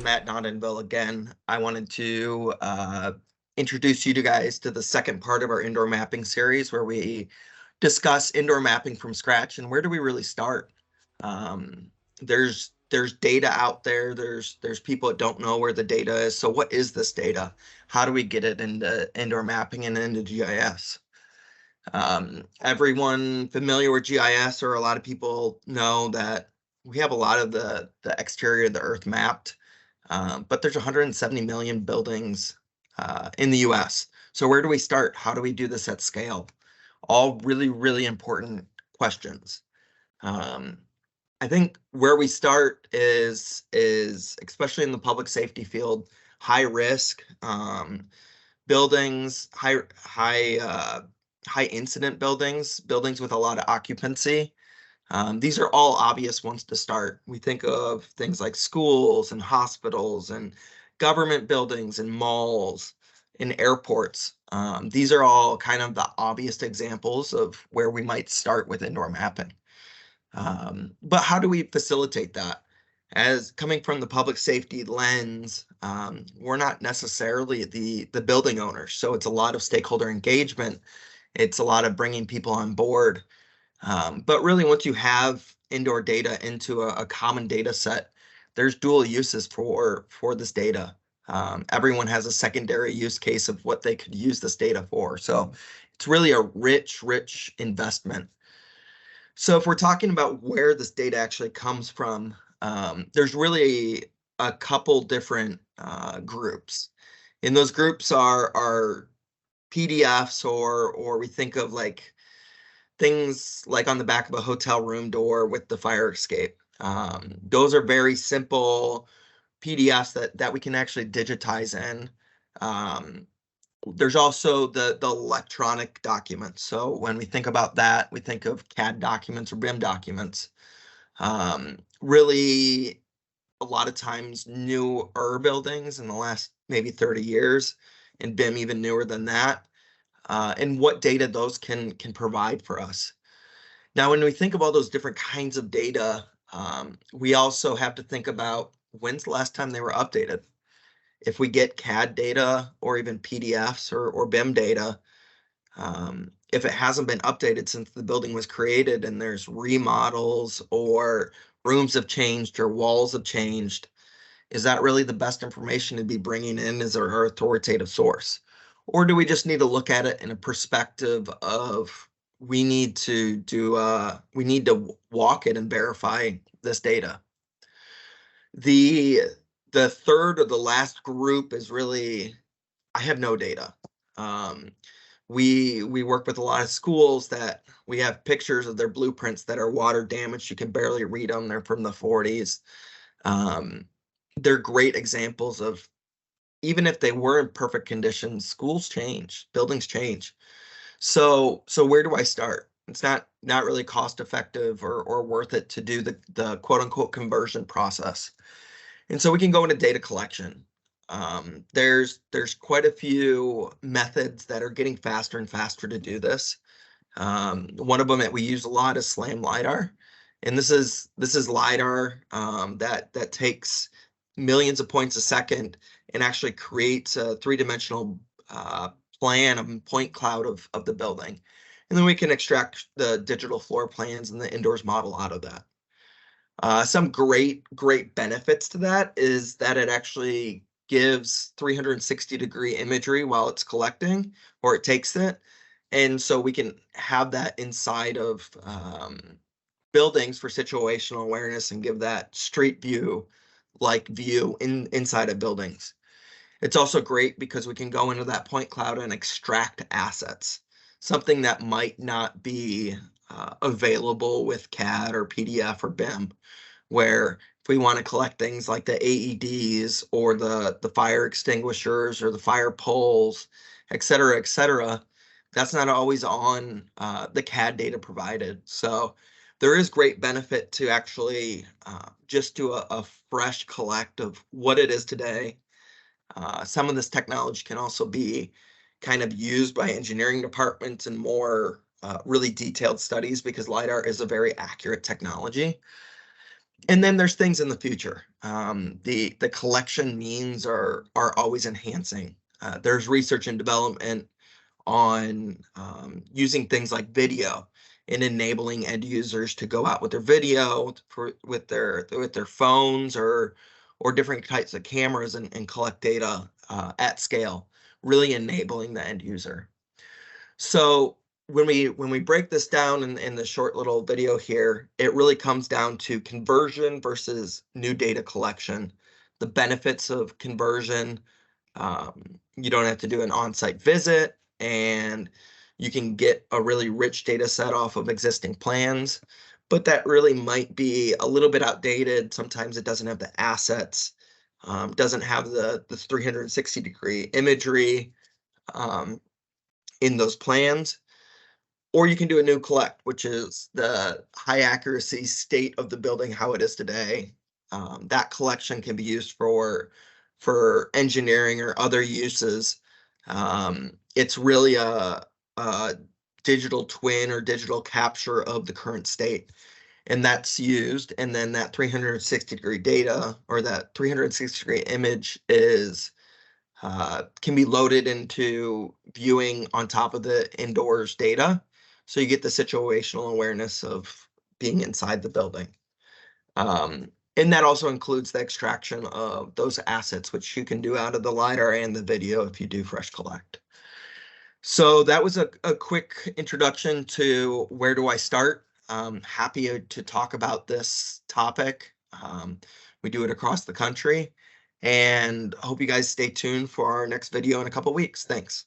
Matt Nottenville again. I wanted to introduce you guys to the second part of our indoor mapping series where we discuss indoor mapping from scratch and where do we really start. Um, there's data out there. There's people that don't know where the data is. So what is this data? How do we get it into indoor mapping and into GIS? Everyone familiar with GIS, or a lot of people know that we have a lot of the exterior of the Earth mapped, but there's 170 million buildings in the US. So where do we start? How do we do this at scale? All really, really important questions. I think where we start is especially in the public safety field, high risk buildings, high incident buildings with a lot of occupancy. These are all obvious ones to start. We think of things like schools and hospitals and government buildings and malls and airports. These are all kind of the obvious examples of where we might start with indoor mapping. But how do we facilitate that? As coming from the public safety lens, we're not necessarily the building owners. So it's a lot of stakeholder engagement. It's a lot of bringing people on board. But really, once you have indoor data into a common data set, there's dual uses for this data. Everyone has a secondary use case of what they could use this data for. So it's really a rich investment. So if we're talking about where this data actually comes from, there's really a couple different groups. And those groups are PDFs, or we think of like things like on the back of a hotel room door with the fire escape. Those are very simple PDFs that we can actually digitize in. There's also the electronic documents. So when we think about that, we think of CAD documents or BIM documents. Really, a lot of times newer buildings in the last maybe 30 years, and BIM even newer than that, and what data those can provide for us. Now, when we think of all those different kinds of data, we also have to think about when's the last time they were updated. If we get CAD data or even PDFs or BIM data, if it hasn't been updated since the building was created and there's remodels or rooms have changed or walls have changed, is that really the best information to be bringing in as our authoritative source? Or do we just need to look at it in a perspective of we need to walk it and verify this data? The third or the last group is really, I have no data. We work with a lot of schools that we have pictures of their blueprints that are water damaged. You can barely read them. They're from the 40s. They're great examples of, even if they were in perfect condition, schools change, buildings change. So where do I start? It's not really cost effective or worth it to do the quote unquote conversion process. And so we can go into data collection. There's quite a few methods that are getting faster and faster to do this. One of them that we use a lot is SLAM LiDAR. And this is LiDAR that takes millions of points a second and actually creates a three-dimensional plan of point cloud of the building. And then we can extract the digital floor plans and the indoors model out of that. Some great benefits to that is that it actually gives 360-degree imagery while it's collecting, or it takes it. And so we can have that inside of buildings for situational awareness and give that street view like view inside of buildings. It's also great because we can go into that point cloud and extract assets, something that might not be available with CAD or PDF or BIM, where if we want to collect things like the AEDs or the fire extinguishers or the fire poles, et cetera, that's not always on the CAD data provided. So there is great benefit to actually just do a fresh collect of what it is today. Some of this technology can also be kind of used by engineering departments in more really detailed studies, because LiDAR is a very accurate technology. And then there's things in the future. The collection means are always enhancing. There's research and development on using things like video and enabling end users to go out with their video with their phones or different types of cameras and collect data at scale, really enabling the end user. So when we break this down in the short little video here, it really comes down to conversion versus new data collection, the benefits of conversion. You don't have to do an on-site visit, and you can get a really rich data set off of existing plans, but that really might be a little bit outdated. Sometimes it doesn't have the assets, doesn't have the 360-degree imagery um, in those plans. Or you can do a new collect, which is the high accuracy state of the building, how it is today. That collection can be used for engineering or other uses. It's really a digital twin or digital capture of the current state, and that's used. And then that 360-degree data or that 360-degree image is can be loaded into viewing on top of the indoors data. So you get the situational awareness of being inside the building. And that also includes the extraction of those assets, which you can do out of the LiDAR and the video if you do Fresh Collect. So that was a quick introduction to where do I start. Happy to talk about this topic. We do it across the country, and hope you guys stay tuned for our next video in a couple weeks. Thanks.